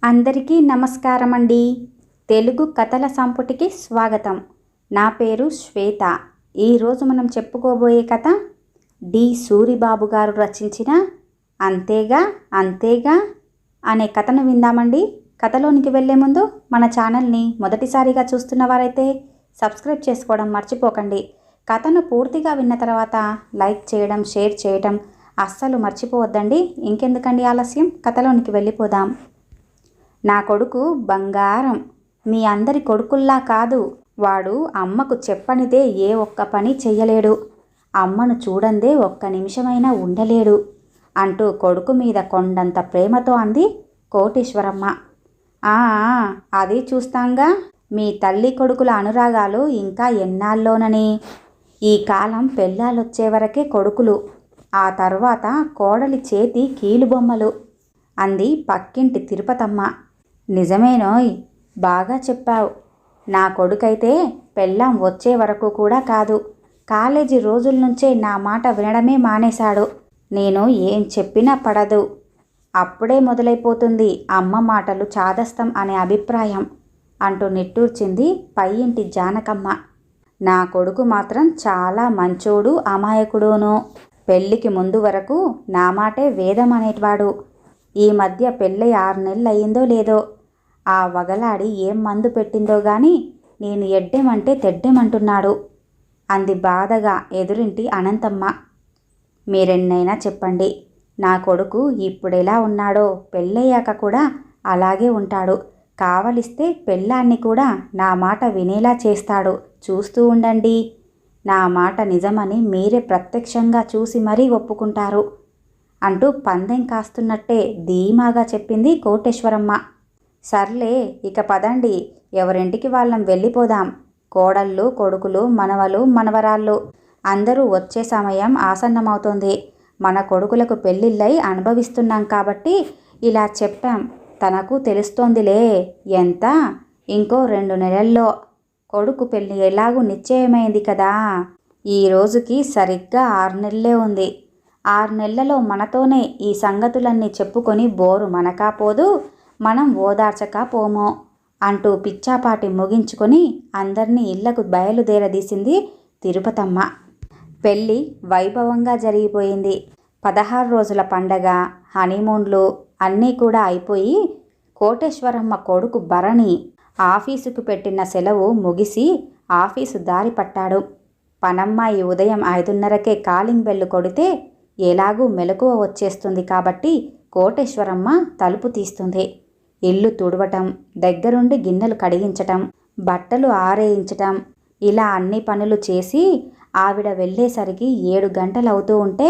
అందరికీ నమస్కారం అండి. తెలుగు కథల సంపుటికి స్వాగతం. నా పేరు శ్వేత. ఈరోజు మనం చెప్పుకోబోయే కథ డి సూరిబాబు గారు రచించిన అంతేగా అంతేగా అనే కథను విందామండి. కథలోనికి వెళ్ళే ముందు మన ఛానల్ని మొదటిసారిగా చూస్తున్న వారైతే సబ్స్క్రైబ్ చేసుకోవడం మర్చిపోకండి. కథను పూర్తిగా విన్న తర్వాత లైక్ చేయడం, షేర్ చేయడం అస్సలు మర్చిపోవద్దండి. ఇంకెందుకండి ఆలస్యం, కథలోనికి వెళ్ళిపోదాం. నా కొడుకు బంగారం. మీ అందరి కొడుకుల్లా కాదు. వాడు అమ్మకు చెప్పనిదే ఏ ఒక్క పని చెయ్యలేడు. అమ్మను చూడందే ఒక్క నిమిషమైనా ఉండలేడు అంటూ కొడుకు మీద కొండంత ప్రేమతో అంది కోటేశ్వరమ్మ. అది చూస్తాంగా, మీ తల్లి కొడుకుల అనురాగాలు ఇంకా ఎన్నాళ్ళోనని. ఈ కాలం పెళ్ళాలొచ్చే వరకే కొడుకులు, ఆ తర్వాత కోడలి చేతి కీలుబొమ్మలు అంది పక్కింటి తిరుపతమ్మ. నిజమేనోయ్, బాగా చెప్పావు. నా కొడుకైతే పెళ్ళాం వచ్చే వరకు కూడా కాదు, కాలేజీ రోజుల నుంచే నా మాట వినడమే మానేశాడు. నేను ఏం చెప్పినా పడదు. అప్పుడే మొదలైపోతుంది అమ్మ మాటలు చాదస్తం అనే అభిప్రాయం అంటూ నిట్టూర్చింది పై ఇంటి జానకమ్మ. నా కొడుకు మాత్రం చాలా మంచోడు, అమాయకుడును. పెళ్ళికి ముందు వరకు నా మాటే వేదం అనేవాడు. ఈ మధ్య పెళ్ళై 6 నెలలు అయ్యిందో లేదో, ఆ వగలాడి ఏం మందు పెట్టిందో గాని నేను ఎడ్డెమంటే తెడ్డెమంటున్నాడు అంది బాధగా ఎదురింటి అనంతమ్మ. మీరెన్నైనా చెప్పండి, నా కొడుకు ఇప్పుడెలా ఉన్నాడో పెళ్ళయ్యాక కూడా అలాగే ఉంటాడు. కావలిస్తే పెళ్ళాన్ని కూడా నా మాట వినేలా చేస్తాడు. చూస్తూ ఉండండి. నా మాట నిజమని మీరే ప్రత్యక్షంగా చూసి మరీ ఒప్పుకుంటారు అంటూ పందెం కాస్తున్నట్టే ధీమాగా చెప్పింది కోటేశ్వరమ్మ. సర్లే, ఇక పదండి, ఎవరింటికి వాళ్ళం వెళ్ళిపోదాం. కోడళ్ళు, కొడుకులు, మనవలు, మనవరాళ్ళు అందరూ వచ్చే సమయం ఆసన్నమవుతోంది. మన కొడుకులకు పెళ్ళిళ్ళై అనుభవిస్తున్నాం కాబట్టి ఇలా చెప్పాం. తనకు తెలుస్తోందిలే ఎంత, ఇంకో 2 నెలల్లో కొడుకు పెళ్ళి ఎలాగూ నిశ్చయమైంది కదా. ఈ రోజుకి సరిగ్గా 6 నెలలే ఉంది. 6 నెలలలో మనతోనే ఈ సంగతులన్నీ చెప్పుకొని బోరు మనకా పోదు, మనం ఓదార్చక పోమో అంటూ పిచ్చాపాటి ముగించుకొని అందర్నీ ఇళ్లకు బయలుదేరదీసింది తిరుపతమ్మ. పెళ్ళి వైభవంగా జరిగిపోయింది. 16 రోజుల పండగ, హనీమూన్లు అన్నీ కూడా అయిపోయి కోటేశ్వరమ్మ కొడుకు భరణి ఆఫీసుకు పెట్టిన సెలవు ముగిసి ఆఫీసు దారి పట్టాడు. పనమ్మాయి ఉదయం 5:30కే కాలింగ్ బెల్లు కొడితే ఎలాగూ మెలకువ వచ్చేస్తుంది కాబట్టి కోటేశ్వరమ్మ తలుపు తీస్తుంది. ఇల్లు తుడవటం, దగ్గరుండి గిన్నెలు కడిగించటం, బట్టలు ఆరేయించటం, ఇలా అన్ని పనులు చేసి ఆవిడ వెళ్ళేసరికి 7 గంటలవుతూ ఉంటే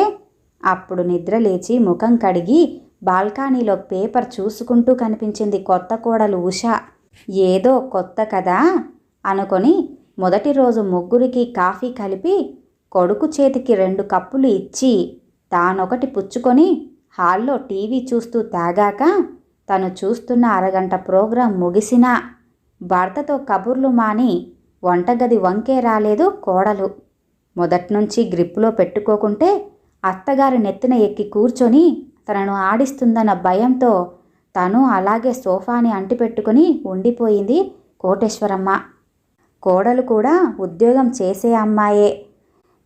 అప్పుడు నిద్ర లేచి ముఖం కడిగి బాల్కనీలో పేపర్ చూసుకుంటూ కనిపించింది కొత్త కోడలు ఉష. ఏదో కొత్త కదా అనుకొని మొదటి రోజు ముగ్గురికి కాఫీ కలిపి కొడుకు చేతికి 2 కప్పులు ఇచ్చి తానొకటి పుచ్చుకొని హాల్లో టీవీ చూస్తూ తాగాక తను చూస్తున్న అరగంట ప్రోగ్రాం ముగిసినా భర్తతో కబుర్లు మాని వంటగది వంకే రాలేదు కోడలు. మొదట్నుంచి గ్రిప్పులో పెట్టుకోకుంటే అత్తగారి నెత్తిన ఎక్కి కూర్చొని తనను ఆడిస్తుందన్న భయంతో తను అలాగే సోఫాని అంటిపెట్టుకుని ఉండిపోయింది కోటేశ్వరమ్మ. కోడలు కూడా ఉద్యోగం చేసే అమ్మాయే.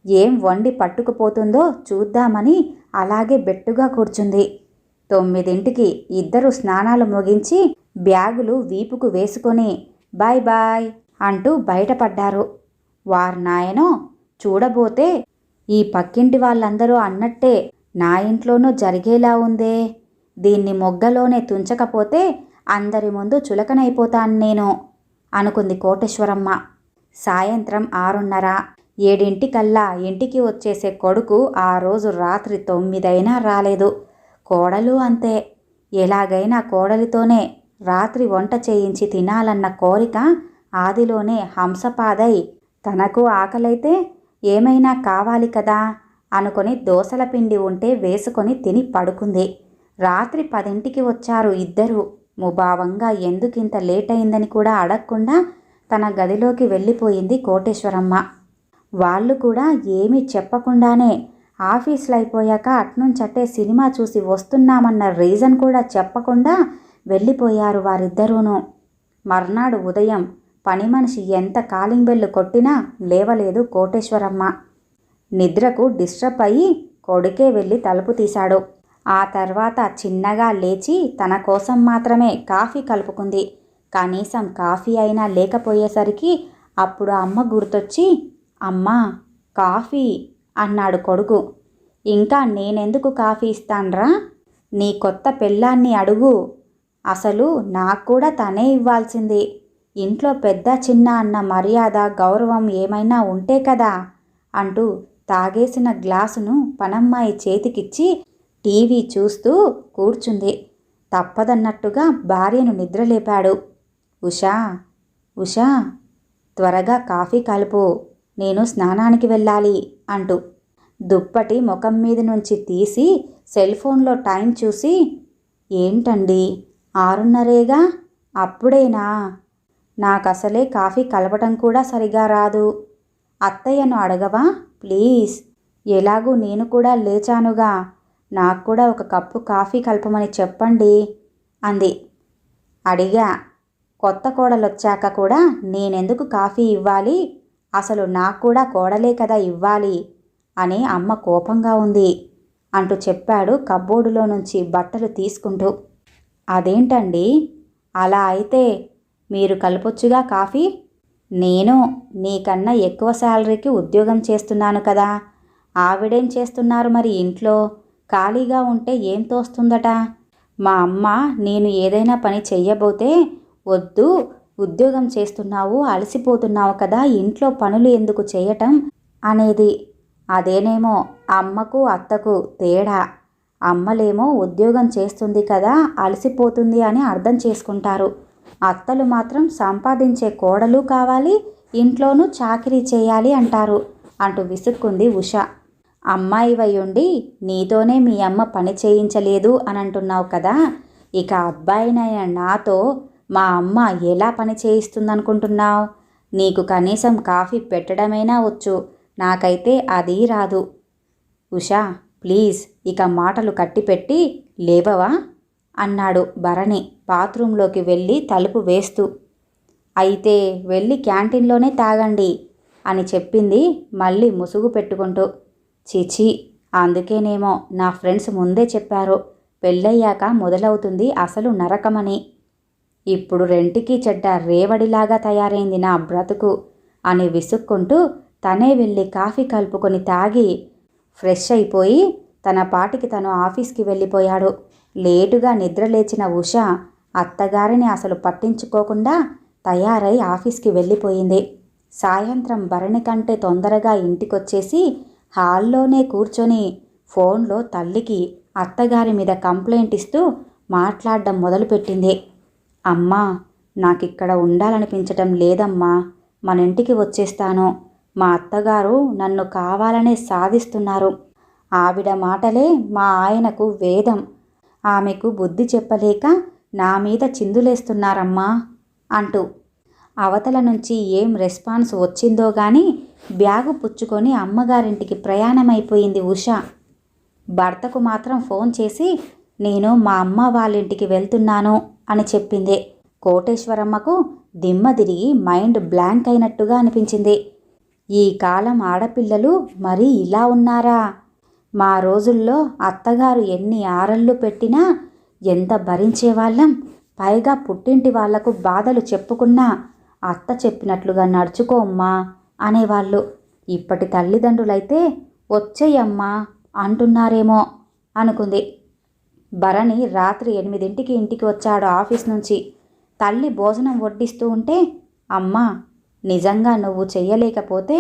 ఏం వండి పట్టుకుపోతుందో చూద్దామని అలాగే బెట్టుగా కూర్చుంది. 9ంటికి ఇద్దరు స్నానాలు ముగించి బ్యాగులు వీపుకు వేసుకొని బాయ్ బాయ్ అంటూ బయటపడ్డారు. వార్నాయనో, చూడబోతే ఈ పక్కింటి వాళ్ళందరూ అన్నట్టే నా ఇంట్లోనూ జరిగేలా ఉందే. దీన్ని మొగ్గలోనే తుంచకపోతే అందరి ముందు చులకనైపోతాను నేను అనుకుంది కోటేశ్వరమ్మ. సాయంత్రం 6:30, 7ంటికల్లా ఇంటికి వచ్చేసే కొడుకు ఆ రోజు రాత్రి 9 అయినా రాలేదు. కోడలు అంతే. ఎలాగైనా కోడలితోనే రాత్రి వంట చేయించి తినాలన్న కోరిక ఆదిలోనే హంసపాదై తనకు ఆకలైతే ఏమైనా కావాలి కదా అనుకొని దోసల పిండి ఉంటే వేసుకొని తిని పడుకుంది. రాత్రి 10ంటికి వచ్చారు ఇద్దరు. ముభావంగా ఎందుకింత లేట్ అయిందని కూడా అడగకుండా తన గదిలోకి వెళ్ళిపోయింది కోటేశ్వరమ్మ. వాళ్ళు కూడా ఏమీ చెప్పకుండానే ఆఫీసులు అయిపోయాక అట్నుంచట్టే సినిమా చూసి వస్తున్నామన్న రీజన్ కూడా చెప్పకుండా వెళ్ళిపోయారు వారిద్దరూను. మర్నాడు ఉదయం పని మనిషి ఎంత కాలింగ్ బెల్లు కొట్టినా లేవలేదు కోటేశ్వరమ్మ. నిద్రకు డిస్టర్బ్ అయ్యి కొడుకే వెళ్ళి తలుపు తీశాడు. ఆ తర్వాత చిన్నగా లేచి తన కోసం మాత్రమే కాఫీ కలుపుకుంది. కనీసం కాఫీ అయినా లేకపోయేసరికి అప్పుడు అమ్మ గుర్తొచ్చి, అమ్మా కాఫీ అన్నాడు కొడుకు. ఇంకా నేనెందుకు కాఫీ ఇస్తాన్రా, నీ కొత్త పెళ్ళాన్ని అడుగు, అసలు నాకు కూడా తనే ఇవ్వాల్సింది. ఇంట్లో పెద్ద చిన్న అన్న మర్యాద గౌరవం ఏమైనా ఉంటే కదా అంటూ తాగేసిన గ్లాసును పనమ్మాయి చేతికిచ్చి టీవీ చూస్తూ కూర్చుంది. తప్పదన్నట్టుగా భార్యను నిద్రలేపాడు. ఉషా ఉషా, త్వరగా కాఫీ కలుపు, నేను స్నానానికి వెళ్ళాలి అంటూ దుప్పటి ముఖం మీద నుంచి తీసి సెల్ ఫోన్లో టైం చూసి, ఏంటండి 6:30గా, అప్పుడేనా? నాకసలే కాఫీ కలపటం కూడా సరిగా రాదు. అత్తయ్యను అడగవా ప్లీజ్? ఎలాగూ నేను కూడా లేచానుగా, నాకు కూడా ఒక కప్పు కాఫీ కలపమని చెప్పండి అంది. అడిగా, కొత్త కోడలొచ్చాక కూడా నేనెందుకు కాఫీ ఇవ్వాలి, అసలు నాకు కూడా కోడలే కదా ఇవ్వాలి అని అమ్మ కోపంగా ఉంది అంటూ చెప్పాడు కబ్బోర్డులో నుంచి బట్టలు తీసుకుంటూ. అదేంటండి, అలా అయితే మీరు కలపొచ్చుగా కాఫీ, నేను నీకన్నా ఎక్కువ శాలరీకి ఉద్యోగం చేస్తున్నాను కదా, ఆవిడేం చేస్తున్నారు మరి ఇంట్లో, ఖాళీగా ఉంటే ఏం తోస్తుందట. మా అమ్మ నేను ఏదైనా పని చెయ్యబోతే, వద్దు ఉద్యోగం చేస్తున్నావు అలసిపోతున్నావు కదా, ఇంట్లో పనులు ఎందుకు చేయటం అనేది. అదేనేమో అమ్మకు అత్తకు తేడా. అమ్మలేమో ఉద్యోగం చేస్తుంది కదా అలసిపోతుంది అని అర్థం చేసుకుంటారు. అత్తలు మాత్రం సంపాదించే కోడలు కావాలి, ఇంట్లోనూ చాకిరీ చేయాలి అంటారు అంటూ విసుక్కుంది ఉష. అమ్మాయివై ఉండి నీతోనే మీ అమ్మ పని చేయించలేదు అని అంటున్నావు కదా, ఇక అబ్బాయినైన నాతో మా అమ్మ ఎలా పని చేయిస్తుందనుకుంటున్నావు? నీకు కనీసం కాఫీ పెట్టడమైనా వచ్చు, నాకైతే అది రాదు. ఉషా ప్లీజ్, ఇక మాటలు కట్టిపెట్టి లేవవా అన్నాడు భరణి బాత్రూంలోకి వెళ్ళి తలుపు వేస్తూ. అయితే వెళ్ళి క్యాంటీన్లోనే తాగండి అని చెప్పింది మళ్ళీ ముసుగు పెట్టుకుంటూ. చిచి, అందుకేనేమో నా ఫ్రెండ్స్ ముందే చెప్పారు, పెళ్ళయ్యాక మొదలవుతుంది అసలు నరకమని. ఇప్పుడు రెంటికి చెడ్డ రేవడిలాగా తయారైంది నా బ్రతుకు అని విసుక్కుంటూ తనే వెళ్ళి కాఫీ కలుపుకొని తాగి ఫ్రెష్ అయిపోయి తన పాటికి తను ఆఫీస్కి వెళ్ళిపోయాడు. లేటుగా నిద్రలేచిన ఉష అత్తగారిని అసలు పట్టించుకోకుండా తయారై ఆఫీస్కి వెళ్ళిపోయింది. సాయంత్రం భరణి కంటే తొందరగా ఇంటికొచ్చేసి హాల్లోనే కూర్చొని ఫోన్లో తల్లికి అత్తగారి మీద కంప్లైంట్ ఇస్తూ మాట్లాడడం మొదలుపెట్టింది. అమ్మా, నాకిక్కడ ఉండాలనిపించటం లేదమ్మా, మన ఇంటికి వచ్చేస్తాను. మా అత్తగారు నన్ను కావాలనే సాధిస్తున్నారు. ఆవిడ మాటలే మా ఆయనకు వేదం. ఆమెకు బుద్ధి చెప్పలేక నా మీద చిందులేస్తున్నారమ్మా అంటూ అవతల నుంచి ఏం రెస్పాన్స్ వచ్చిందో గాని బ్యాగు పుచ్చుకొని అమ్మగారింటికి ప్రయాణమైపోయింది ఉష. భర్తకు మాత్రం ఫోన్ చేసి నేను మా అమ్మ వాళ్ళింటికి వెళ్తున్నాను అని చెప్పింది. కోటేశ్వరమ్మకు దిమ్మ తిరిగి మైండ్ బ్లాంక్ అయినట్టుగా అనిపించింది. ఈ కాలం ఆడపిల్లలు మరీ ఇలా ఉన్నారా? మా రోజుల్లో అత్తగారు ఎన్ని ఆరళ్ళు పెట్టినా ఎంత భరించేవాళ్ళం. పైగా పుట్టింటి వాళ్లకు బాధలు చెప్పుకున్నా అత్త చెప్పినట్లుగా నడుచుకోమ్మా అనేవాళ్ళు. ఇప్పటి తల్లిదండ్రులైతే వచ్చేయమ్మా అంటున్నారేమో అనుకుంది. భరణి రాత్రి 8ంటికి ఇంటికి వచ్చాడు ఆఫీస్ నుంచి. తల్లి భోజనం వడ్డిస్తూ ఉంటే, అమ్మా నిజంగా నువ్వు చెయ్యలేకపోతే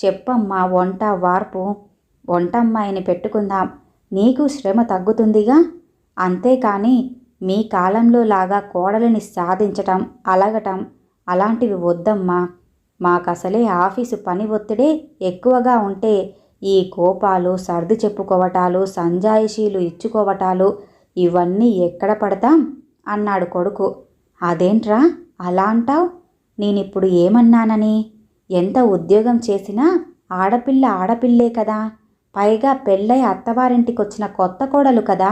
చెప్పమ్మా, వంట వార్పు, వంటమ్మాయిని పెట్టుకుందాం, నీకు శ్రమ తగ్గుతుందిగా. అంతేకాని మీ కాలంలో లాగా కోడలిని సాధించటం అలగటం అలాంటివి వద్దమ్మా. మాకసలే ఆఫీసు పని ఒత్తిడే ఎక్కువగా ఉంటే ఈ కోపాలు, సర్ది చెప్పుకోవటాలు, సంజాయిషీలు ఇచ్చుకోవటాలు ఇవన్నీ ఎక్కడ పడతాం అన్నాడు కొడుకు. అదేంట్రా అలా అంటావు? నేనిప్పుడు ఏమన్నానని? ఎంత ఉద్యోగం చేసినా ఆడపిల్ల ఆడపిల్లే కదా, పైగా పెళ్ళై అత్తవారింటికొచ్చిన కొత్త కోడలు కదా.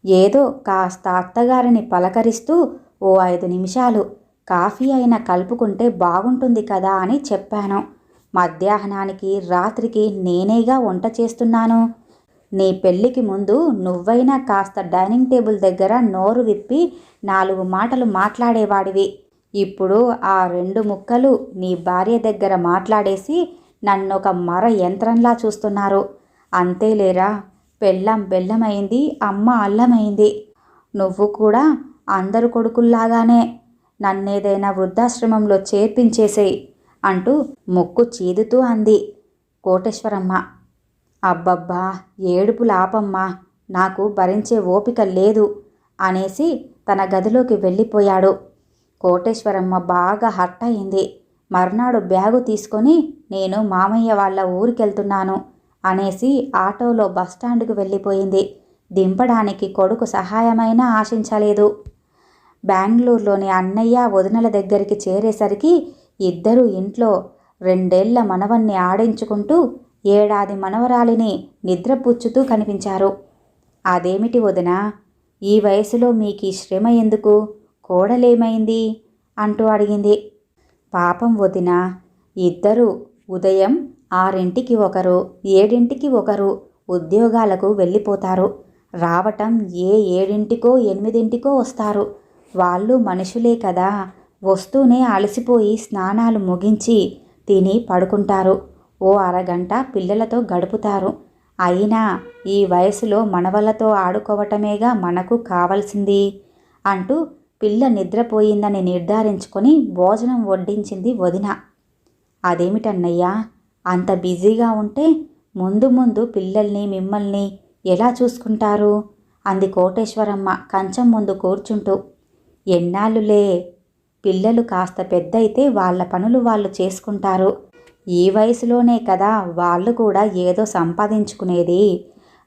ఏదో కాస్త అత్తగారిని పలకరిస్తూ ఓ 5 నిమిషాలు కాఫీ అయినా కలుపుకుంటే బాగుంటుంది కదా అని చెప్పాను. మధ్యాహ్నానికి రాత్రికి నేనేగా వంట చేస్తున్నాను. నీ పెళ్ళికి ముందు నువ్వైనా కాస్త డైనింగ్ టేబుల్ దగ్గర నోరు విప్పి 4 మాటలు మాట్లాడేవాడివి. ఇప్పుడు ఆ 2 ముక్కలు నీ భార్య దగ్గర మాట్లాడేసి నన్నొక మర యంత్రంలా చూస్తున్నారు. అంతేలేరా, పెళ్ళాం బెల్లమైంది, అమ్మ అల్లమైంది. నువ్వు కూడా అందరు కొడుకుల్లాగానే నన్నేదైనా వృద్ధాశ్రమంలో చేర్పించేసేయి అంటూ ముక్కు చీదుతూ అంది కోటేశ్వరమ్మ. అబ్బబ్బా, ఏడుపులాపమ్మా, నాకు భరించే ఓపిక లేదు అనేసి తన గదిలోకి వెళ్ళిపోయాడు. కోటేశ్వరమ్మ బాగా హర్ట్ అయింది. మర్నాడు బ్యాగు తీసుకొని నేను మామయ్య వాళ్ళ ఊరికెళ్తున్నాను అనేసి ఆటోలో బస్టాండ్కు వెళ్ళిపోయింది. దింపడానికి కొడుకు సహాయమైనా ఆశించలేదు. బెంగళూరులోని అన్నయ్య వదినల దగ్గరికి చేరేసరికి ఇద్దరూ ఇంట్లో 2 ఏళ్ల మనవన్ని ఆడించుకుంటూ 7 ఏడాది మనవరాలిని నిద్రపుచ్చుతూ కనిపించారు. అదేమిటి వదినా, ఈ వయసులో మీకీ శ్రమ ఎందుకు? కోడలేమైంది అంటూ అడిగింది. పాపం వదినా, ఇద్దరూ ఉదయం 6ంటికి ఒకరు, 7ంటికి ఒకరు ఉద్యోగాలకు వెళ్ళిపోతారు. రావటం 7ంటికో 8ంటికో వస్తారు. వాళ్ళు మనుషులే కదా, వస్తూనే అలసిపోయి స్నానాలు ముగించి తిని పడుకుంటారు. ఓ అరగంట పిల్లలతో గడుపుతారు. అయినా ఈ వయసులో మనవలతో ఆడుకోవటమేగా మనకు కావలసింది అంటూ పిల్ల నిద్రపోయిందని నిర్ధారించుకొని భోజనం వడ్డించింది వదిన. అదేమిటన్నయ్యా, అంత బిజీగా ఉంటే ముందు ముందు పిల్లల్ని మిమ్మల్ని ఎలా చూసుకుంటారు అంది కోటేశ్వరమ్మ కంచం ముందు కూర్చుంటూ. ఎన్నాళ్ళులే, పిల్లలు కాస్త పెద్దయితే వాళ్ళ పనులు వాళ్ళు చేసుకుంటారు. ఈ వయసులోనే కదా వాళ్ళు కూడా ఏదో సంపాదించుకునేది.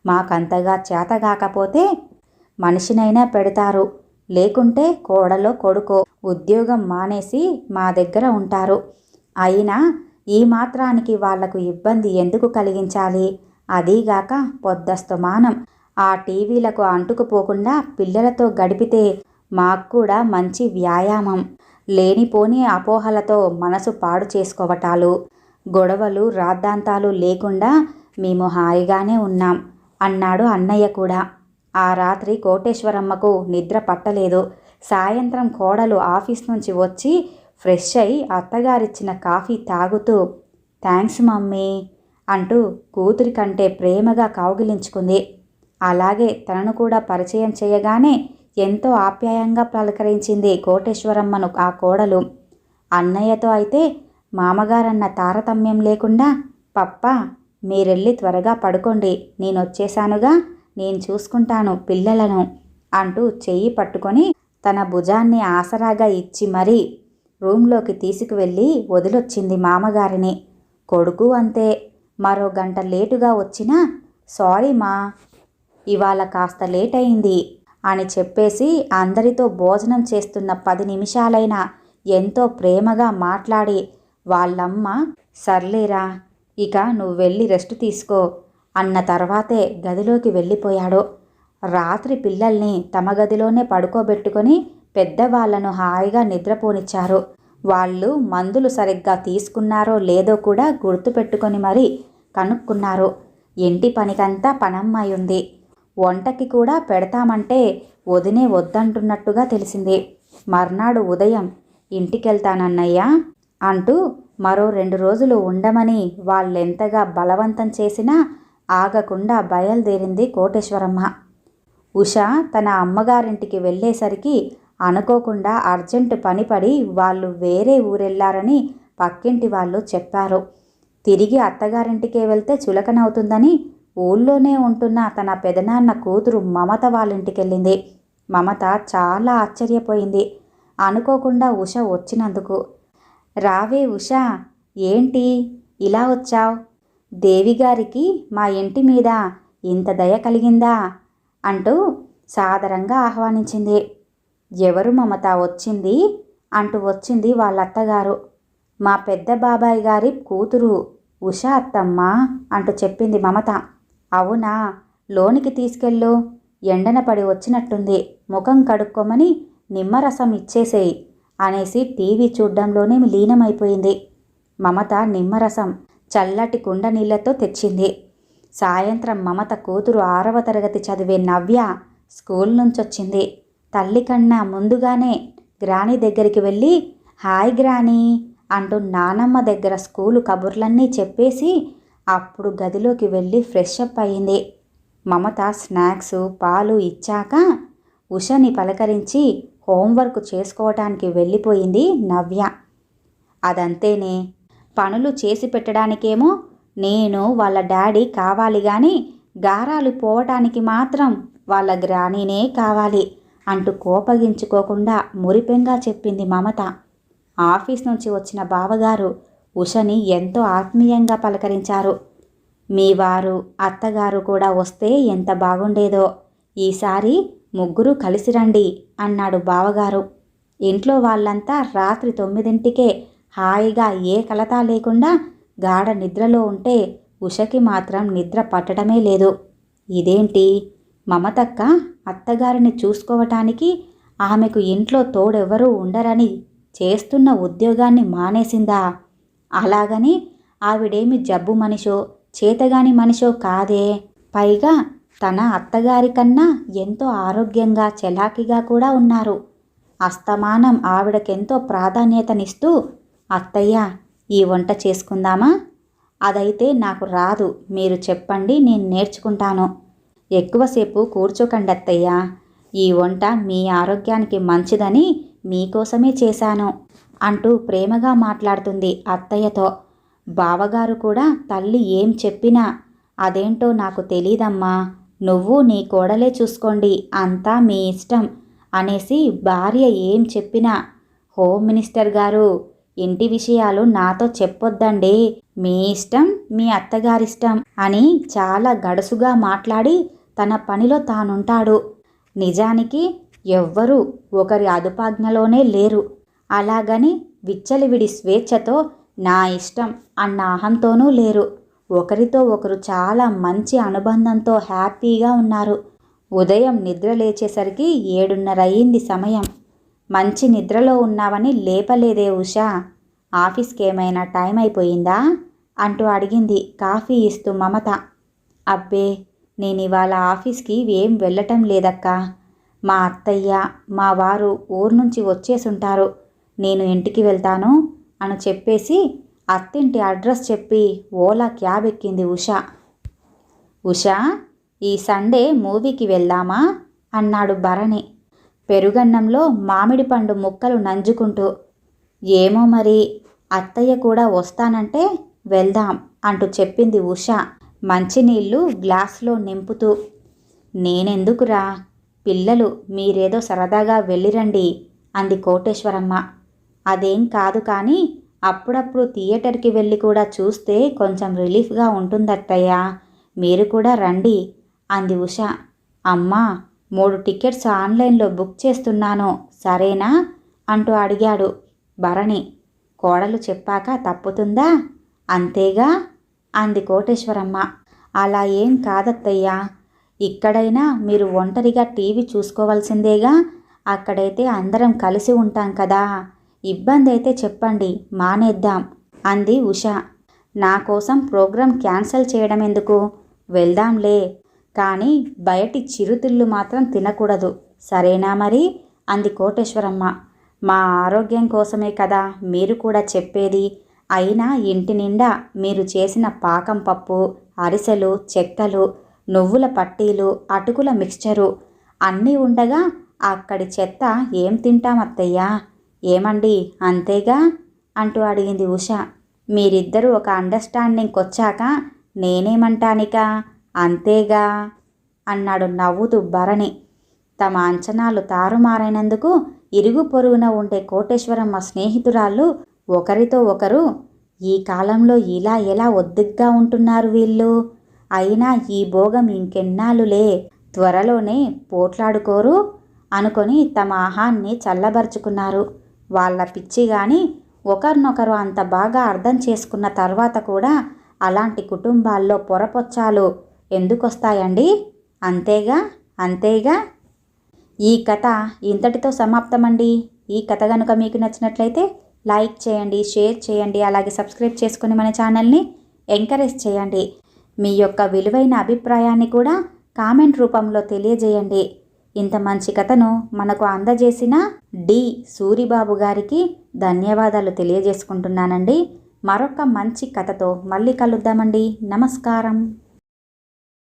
మాకంతగా చేతగాకపోతే మనిషినైనా పెడతారు, లేకుంటే కోడలో కొడుకో ఉద్యోగం మానేసి మా దగ్గర ఉంటారు. అయినా ఈ మాత్రానికి వాళ్లకు ఇబ్బంది ఎందుకు కలిగించాలి? అదీగాక పొద్దస్తమానం ఆ టీవీలకు అంటుకుపోకుండా పిల్లలతో గడిపితే మాక్కూడా మంచి వ్యాయామం. లేనిపోని అపోహలతో మనసు పాడు చేసుకోవటాలు, గొడవలు రాద్ధాంతాలు లేకుండా మేము హాయిగానే ఉన్నాం అన్నాడు అన్నయ్య కూడా. ఆ రాత్రి కోటేశ్వరమ్మకు నిద్ర పట్టలేదు. సాయంత్రం కోడలు ఆఫీస్ నుంచి వచ్చి ఫ్రెష్ అయి అత్తగారిచ్చిన కాఫీ తాగుతూ థ్యాంక్స్ మమ్మీ అంటూ కూతురి కంటే ప్రేమగా కౌగిలించుకుంది. అలాగే తనను కూడా పరిచయం చేయగానే ఎంతో ఆప్యాయంగా పలకరించింది కోటేశ్వరమ్మను ఆ కోడలు. అన్నయ్యతో అయితే మామగారన్న తారతమ్యం లేకుండా పప్పా మీరెళ్ళి త్వరగా పడుకోండి, నేనొచ్చేశానుగా, నేను చూసుకుంటాను పిల్లలను అంటూ చెయ్యి పట్టుకొని తన భుజాన్ని ఆసరాగా ఇచ్చి మరీ రూంలోకి తీసుకువెళ్ళి వదిలొచ్చింది మామగారిని. కొడుకు అంతే, మరో గంట లేటుగా వచ్చినా సారీ మా, ఇవాళ కాస్త లేట్ అయింది అని చెప్పేసి అందరితో భోజనం చేస్తున్న 10 నిమిషాలైనా ఎంతో ప్రేమగా మాట్లాడి వాళ్ళమ్మ సర్లేరా, ఇక నువ్వు వెళ్ళి రెస్ట్ తీసుకో అన్న తర్వాతే గదిలోకి వెళ్ళిపోయాడు. రాత్రి పిల్లల్ని తమ గదిలోనే పడుకోబెట్టుకొని పెద్దవాళ్లను హాయిగా నిద్రపోనిచ్చారు. వాళ్ళు మందులు సరిగ్గా తీసుకున్నారో లేదో కూడా గుర్తుపెట్టుకొని మరీ కనుక్కున్నారు. ఇంటి పనికంతా పనమ్మాయి ఉంది. వంటకి కూడా పెడతామంటే వదినే వద్దంటున్నట్టుగా తెలిసింది. మర్నాడు ఉదయం ఇంటికెళ్తానన్నయ్యా అంటూ మరో 2 రోజులు ఉండమని వాళ్ళెంతగా బలవంతం చేసినా ఆగకుండా బయలుదేరింది కోటేశ్వరమ్మ. ఉష తన అమ్మగారింటికి వెళ్ళేసరికి అనుకోకుండా అర్జెంటు పనిపడి వాళ్ళు వేరే ఊరెళ్లారని పక్కింటి వాళ్ళు చెప్పారు. తిరిగి అత్తగారింటికే వెళ్తే చులకనవుతుందని ఊళ్ళోనే ఉంటున్న తన పెదనాన్న కూతురు మమత వాళ్ళింటికెళ్ళింది. మమత చాలా ఆశ్చర్యపోయింది అనుకోకుండా ఉష వచ్చినందుకు. రావే ఉష, ఏంటి ఇలా వచ్చావ్? దేవిగారికి మా ఇంటి మీద ఇంత దయ కలిగిందా అంటూ సాదరంగా ఆహ్వానించింది. ఎవరు మమత వచ్చింది అంటూ వచ్చింది వాళ్ళత్తగారు. మా పెద్ద బాబాయ్ గారి కూతురు ఉష అత్తమ్మ అంటూ చెప్పింది మమత. అవునా, లోనికి తీసుకెళ్ళు, ఎండన పడి వచ్చినట్టుంది, ముఖం కడుక్కోమని నిమ్మరసం ఇచ్చేసేయి అనేసి టీవీ చూడ్డంలోనే లీనమైపోయింది. మమత నిమ్మరసం చల్లటి కుండ నీళ్లతో తెచ్చింది. సాయంత్రం మమత కూతురు 6వ తరగతి చదివే నవ్య స్కూల్ నుంచొచ్చింది. తల్లి కన్నా ముందుగానే గ్రాని దగ్గరికి వెళ్ళి హాయ్ గ్రాని అంటూ నానమ్మ దగ్గర స్కూలు కబుర్లన్నీ చెప్పేసి అప్పుడు గదిలోకి వెళ్ళి ఫ్రెష్ అప్ అయింది. మమత స్నాక్స్ పాలు ఇచ్చాక ఉషని పలకరించి హోంవర్క్ చేసుకోవటానికి వెళ్ళిపోయింది నవ్య. అదంతేనే, పనులు చేసి పెట్టడానికేమో నేను వాళ్ళ డాడీ కావాలి గాని గారాలు పోవటానికి మాత్రం వాళ్ళ గ్రానీనే కావాలి అంటూ కోపగించుకోకుండా మురిపెంగా చెప్పింది మమత. ఆఫీస్ నుంచి వచ్చిన బావగారు ఉషని ఎంతో ఆత్మీయంగా పలకరించారు. మీ వారు అత్తగారు కూడా వస్తే ఎంత బాగుండేదో, ఈసారి ముగ్గురు కలిసి రండి అన్నాడు బావగారు. ఇంట్లో వాళ్ళంతా రాత్రి 9ంటికే హాయిగా ఏ కలతా లేకుండా గాఢ నిద్రలో ఉంటే ఉషకి మాత్రం నిద్ర పట్టడమే లేదు. ఇదేంటి, మమతక్క అత్తగారిని చూసుకోవటానికి ఆమెకు ఇంట్లో తోడెవరూ ఉండరని చేస్తున్న ఉద్యోగాన్ని మానేసిందా? అలాగని ఆవిడేమి జబ్బు మనిషో చేతగాని మనిషో కాదే. పైగా తన అత్తగారి కన్నా ఎంతో ఆరోగ్యంగా చలాకీగా కూడా ఉన్నారు. అస్తమానం ఆవిడకెంతో ప్రాధాన్యతనిస్తూ అత్తయ్య ఈ వంట చేసుకుందామా? అదైతే నాకు రాదు, మీరు చెప్పండి, నేను నేర్చుకుంటాను. ఎక్కువసేపు కూర్చోకండి అత్తయ్య, ఈ వంట మీ ఆరోగ్యానికి మంచిదని మీకోసమే చేశాను అంటూ ప్రేమగా మాట్లాడుతుంది అత్తయ్యతో. బావగారు కూడా తల్లి ఏం చెప్పినా అదేంటో నాకు తెలీదమ్మా, నువ్వు నీ కోడలే చూసుకోండి, అంతా మీ ఇష్టం అనేసి భార్య ఏం చెప్పినా హోమ్ మినిస్టర్ గారు ఇంటి విషయాలు నాతో చెప్పొద్దండి, మీ ఇష్టం మీ అత్తగారిష్టం అని చాలా గడుసుగా మాట్లాడి తన పనిలో తానుంటాడు. నిజానికి ఎవ్వరూ ఒకరి అదుపాజ్ఞలోనే లేరు. అలాగని విచ్చలివిడి స్వేచ్ఛతో నా ఇష్టం అన్న అహంతోనూ లేరు. ఒకరితో ఒకరు చాలా మంచి అనుబంధంతో హ్యాపీగా ఉన్నారు. ఉదయం నిద్ర లేచేసరికి 7:30 అయింది సమయం. మంచి నిద్రలో ఉన్నావని లేపలేదే ఉషా, ఆఫీస్కి ఏమైనా టైం అయిపోయిందా అంటూ అడిగింది కాఫీ ఇస్తూ మమత. అబ్బే, నేను ఇవాళ ఆఫీస్కి ఏం వెళ్ళటం లేదక్కా, మా అత్తయ్య మా వారు ఊరు నుంచి వచ్చేసుంటారు, నేను ఇంటికి వెళ్తాను అని చెప్పేసి అత్తింటి అడ్రస్ చెప్పి ఓలా క్యాబ్ ఎక్కింది ఉషా. ఉషా, ఈ సండే మూవీకి వెళ్దామా అన్నాడు భరణి పెరుగన్నంలో మామిడి పండు ముక్కలు నంజుకుంటూ. ఏమో మరి, అత్తయ్య కూడా వస్తానంటే వెళ్దాం అంటూ చెప్పింది ఉష మంచినీళ్ళు గ్లాసులో నింపుతూ. నేనెందుకురా, పిల్లలు మీరేదో సరదాగా వెళ్ళిరండి అంది కోటేశ్వరమ్మ. అదేం కాదు కానీ అప్పుడప్పుడు థియేటర్కి వెళ్ళి కూడా చూస్తే కొంచెం రిలీఫ్గా ఉంటుందత్తయ్యా, మీరు కూడా రండి అంది ఉష. అమ్మా, 3 టికెట్స్ ఆన్లైన్లో బుక్ చేస్తున్నాను, సరేనా అంటూ అడిగాడు భరణి. కోడలు చెప్పాక తప్పుతుందా? అంతేగా అంది కోటేశ్వరమ్మ. అలా ఏం కాదత్తయ్యా, ఇక్కడైనా మీరు ఒంటరిగా టీవీ చూసుకోవాల్సిందేగా, అక్కడైతే అందరం కలిసి ఉంటాం కదా, ఇబ్బంది అయితే చెప్పండి, మానేద్దాం అంది ఉష. నా కోసం ప్రోగ్రాం క్యాన్సిల్ చేయడం ఎందుకు, వెళ్దాంలే, కానీ బయటి చిరుతిళ్ళు మాత్రం తినకూడదు, సరేనా మరి అంది కోటేశ్వరమ్మ. మా ఆరోగ్యం కోసమే కదా మీరు కూడా చెప్పేది, అయినా ఇంటి నిండా మీరు చేసిన పాకం పప్పు, అరిసెలు, చెక్కలు, నువ్వుల పట్టీలు, అటుకుల మిక్స్చరు అన్నీ ఉండగా అక్కడి చెత్త ఏం తింటామత్తయ్యా, ఏమండి అంతేగా అంటూ అడిగింది ఉష. మీరిద్దరూ ఒక అండర్స్టాండింగ్కి వచ్చాక నేనేమంటానిక, అంతేగా అన్నాడు నవ్వుతూ భరణి. తమ అంచనాలు తారుమారైనందుకు ఇరుగు పొరుగున ఉండే కోటేశ్వరమ్మ స్నేహితురాళ్ళు ఒకరితో ఒకరు, ఈ కాలంలో ఇలా ఎలా ఒద్దిగ్గా ఉంటున్నారు వీళ్ళు, అయినా ఈ భోగం ఇంకెన్నాళ్ళులే, త్వరలోనే పోట్లాడుకోరు అనుకొని తమ ఆహాన్ని చల్లబరుచుకున్నారు. వాళ్ళ పిచ్చి గాని ఒకరినొకరు అంత బాగా అర్థం చేసుకున్న తర్వాత కూడా అలాంటి కుటుంబాల్లో పొరపొచ్చాలు ఎందుకొస్తాయండి, అంతేగా అంతేగా. ఈ కథ ఇంతటితో సమాప్తమండి. ఈ కథ కనుక మీకు నచ్చినట్లయితే లైక్ చేయండి, షేర్ చేయండి, అలాగే సబ్స్క్రైబ్ చేసుకొని మన ఛానల్ని ఎంకరేజ్ చేయండి. మీ యొక్క విలువైన అభిప్రాయాన్ని కూడా కామెంట్ రూపంలో తెలియజేయండి. ఇంత మంచి కథను మనకు అందజేసిన డి సూరిబాబు గారికి ధన్యవాదాలు తెలియజేసుకుంటున్నానండి. మరొక మంచి కథతో మళ్ళీ కలుద్దామండి. నమస్కారం.